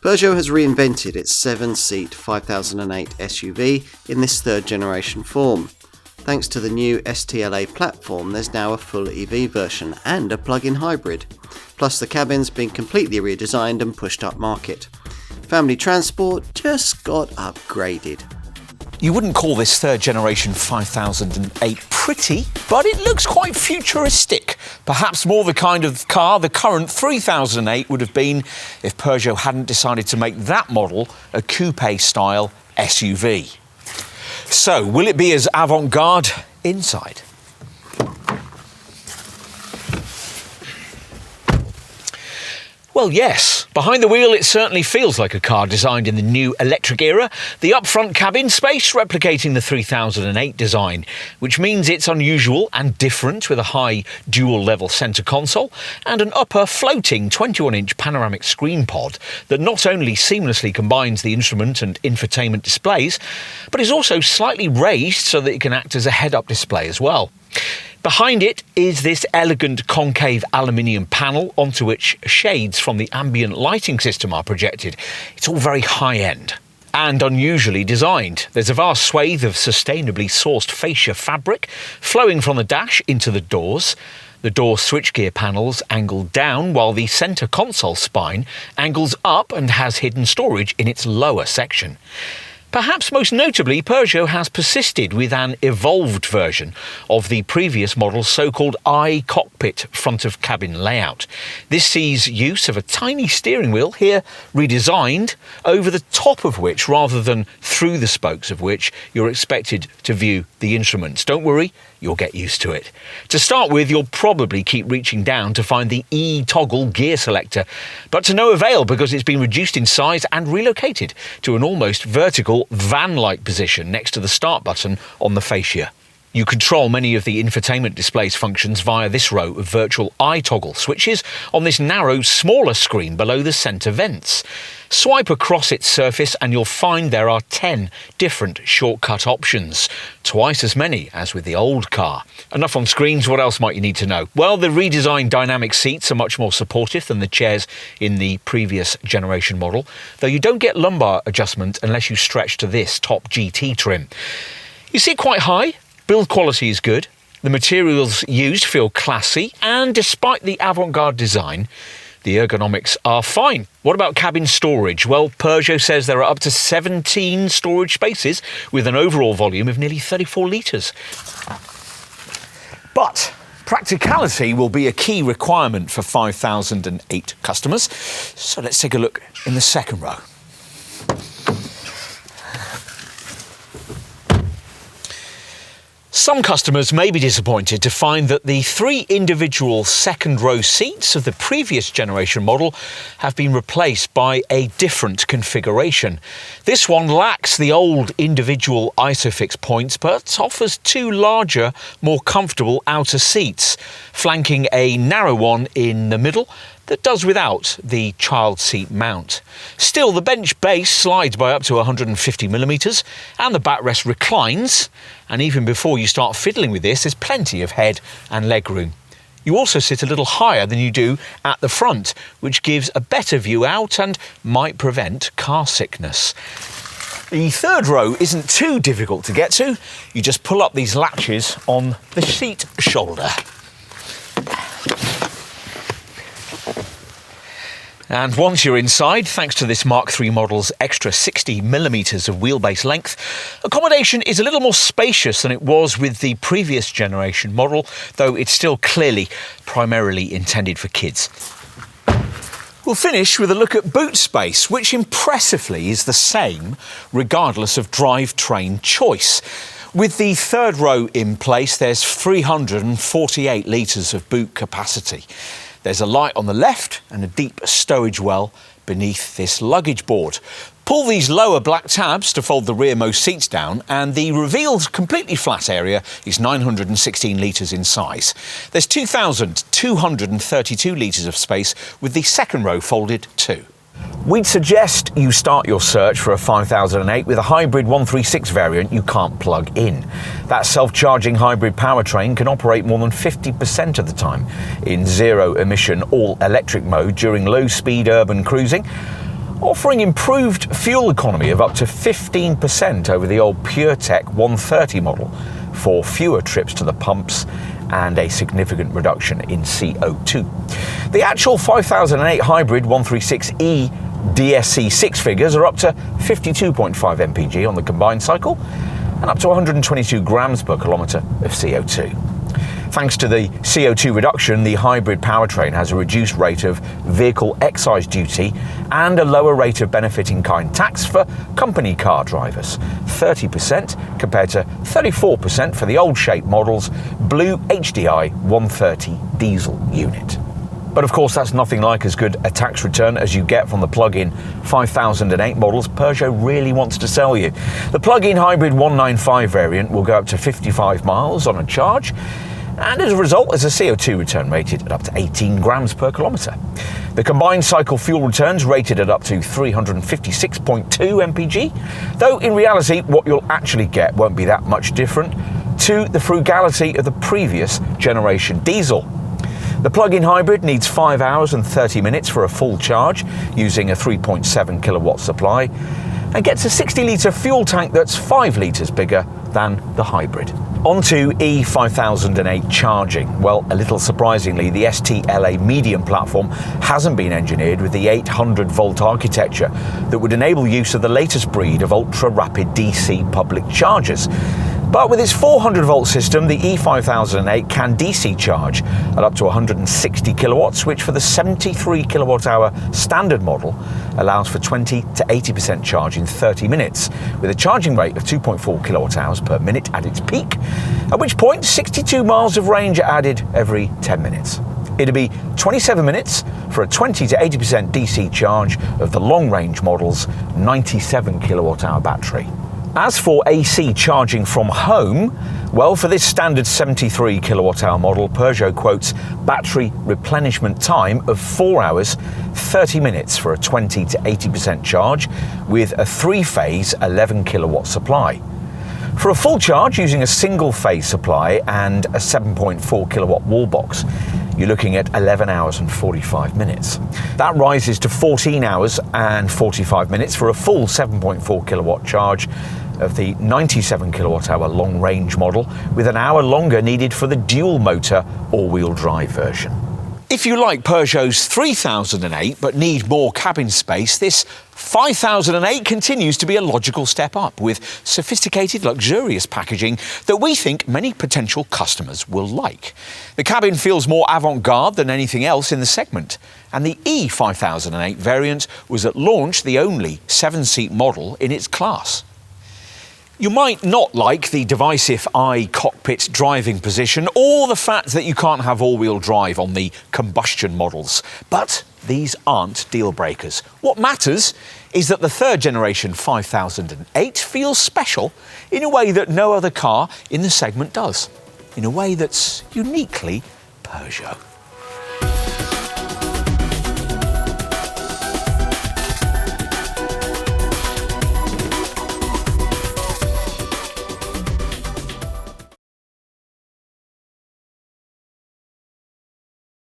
Peugeot has reinvented its 7-seat 5008 SUV in this third generation form. Thanks to the new STLA platform, there's now a full EV version and a plug-in hybrid. Plus the cabin's been completely redesigned and pushed up market. Family transport just got upgraded. You wouldn't call this third generation 5008 pretty, but it looks quite futuristic. Perhaps more the kind of car the current 3008 would have been if Peugeot hadn't decided to make that model a coupe-style SUV. So, will it be as avant-garde inside? Well, yes. Behind the wheel, it certainly feels like a car designed in the new electric era. The up-front cabin space replicating the 3008 design, which means it's unusual and different with a high dual-level centre console and an upper floating 21-inch panoramic screen pod that not only seamlessly combines the instrument and infotainment displays, but is also slightly raised so that it can act as a head-up display as well. Behind it is this elegant concave aluminium panel onto which shades from the ambient lighting system are projected. It's all very high-end and unusually designed. There's a vast swathe of sustainably sourced fascia fabric flowing from the dash into the doors. The door switchgear panels angle down while the centre console spine angles up and has hidden storage in its lower section. Perhaps most notably, Peugeot has persisted with an evolved version of the previous model's so-called I-cockpit front-of-cabin layout. This sees use of a tiny steering wheel, here redesigned, over the top of which, rather than through the spokes of which, you're expected to view the instruments. Don't worry, you'll get used to it. To start with, you'll probably keep reaching down to find the E-toggle gear selector, but to no avail because it's been reduced in size and relocated to an almost vertical van-like position next to the start button on the fascia. You control many of the infotainment display's functions via this row of virtual eye-toggle switches on this narrow, smaller screen below the centre vents. Swipe across its surface and you'll find there are 10 different shortcut options, twice as many as with the old car. Enough on screens, what else might you need to know? Well, the redesigned dynamic seats are much more supportive than the chairs in the previous generation model, though you don't get lumbar adjustment unless you stretch to this top GT trim. You sit quite high. Build quality is good, the materials used feel classy, and despite the avant-garde design, the ergonomics are fine. What about cabin storage? Well, Peugeot says there are up to 17 storage spaces with an overall volume of nearly 34 litres. But practicality will be a key requirement for 5008 customers, so let's take a look in the second row. Some customers may be disappointed to find that the 3 individual second-row seats of the previous generation model have been replaced by a different configuration. This one lacks the old individual ISOFIX points, but offers 2 larger, more comfortable outer seats, flanking a narrow one in the middle that does without the child seat mount. Still, the bench base slides by up to 150mm and the backrest reclines, and even before you start fiddling with this, there's plenty of head and leg room. You also sit a little higher than you do at the front, which gives a better view out and might prevent car sickness. The third row isn't too difficult to get to. You just pull up these latches on the seat shoulder. And once you're inside, thanks to this Mark III model's extra 60mm of wheelbase length, accommodation is a little more spacious than it was with the previous generation model, though it's still clearly primarily intended for kids. We'll finish with a look at boot space, which impressively is the same regardless of drivetrain choice. With the third row in place, there's 348 litres of boot capacity. There's a light on the left and a deep stowage well beneath this luggage board. Pull these lower black tabs to fold the rearmost seats down, and the revealed completely flat area is 916 litres in size. There's 2,232 litres of space with the second row folded too. We'd suggest you start your search for a 5008 with a hybrid 136 variant you can't plug in. That self-charging hybrid powertrain can operate more than 50% of the time in zero-emission all-electric mode during low-speed urban cruising. offering improved fuel economy of up to 15% over the old PureTech 130 model for fewer trips to the pumps and a significant reduction in CO2. The actual 5008 hybrid 136e DSC 6 figures are up to 52.5 mpg on the combined cycle and up to 122 grams per kilometre of CO2. Thanks to the CO2 reduction, the hybrid powertrain has a reduced rate of vehicle excise duty and a lower rate of benefit-in-kind tax for company car drivers, 30% compared to 34% for the old-shape model's blue HDI 130 diesel unit. But of course, that's nothing like as good a tax return as you get from the plug-in 5008 models Peugeot really wants to sell you. The plug-in hybrid 195 variant will go up to 55 miles on a charge, and as a result, there's a CO2 return rated at up to 18 grams per kilometre. The combined cycle fuel returns rated at up to 356.2 mpg, though in reality what you'll actually get won't be that much different to the frugality of the previous generation diesel. The plug-in hybrid needs 5 hours and 30 minutes for a full charge using a 3.7 kilowatt supply and gets a 60-litre fuel tank that's 5 litres bigger than the hybrid. On to E5008 charging. Well, a little surprisingly, the STLA Medium platform hasn't been engineered with the 800-volt architecture that would enable use of the latest breed of ultra-rapid DC public chargers. But with its 400-volt system, the E5008 can DC charge at up to 160 kilowatts, which for the 73 kilowatt-hour standard model allows for 20 to 80% charge in 30 minutes, with a charging rate of 2.4 kilowatt-hours per minute at its peak, at which point 62 miles of range are added every 10 minutes. It'll be 27 minutes for a 20 to 80% DC charge of the long-range model's 97 kilowatt-hour battery. As for AC charging from home, well, for this standard 73 kilowatt-hour model, Peugeot quotes battery replenishment time of 4 hours, 30 minutes for a 20 to 80% charge with a 3-phase 11 kilowatt supply. For a full charge using a single phase supply and a 7.4 kilowatt wall box, you're looking at 11 hours and 45 minutes. That rises to 14 hours and 45 minutes for a full 7.4 kilowatt charge of the 97 kilowatt hour long range model, with an hour longer needed for the dual motor all-wheel drive version. If you like Peugeot's 3008 but need more cabin space, this 5008 continues to be a logical step up with sophisticated, luxurious packaging that we think many potential customers will like. The cabin feels more avant-garde than anything else in the segment, and the E5008 variant was at launch the only 7-seat model in its class. You might not like the divisive cockpit driving position or the fact that you can't have all-wheel drive on the combustion models, but these aren't deal breakers. What matters is that the third generation 5008 feels special in a way that no other car in the segment does, in a way that's uniquely Peugeot.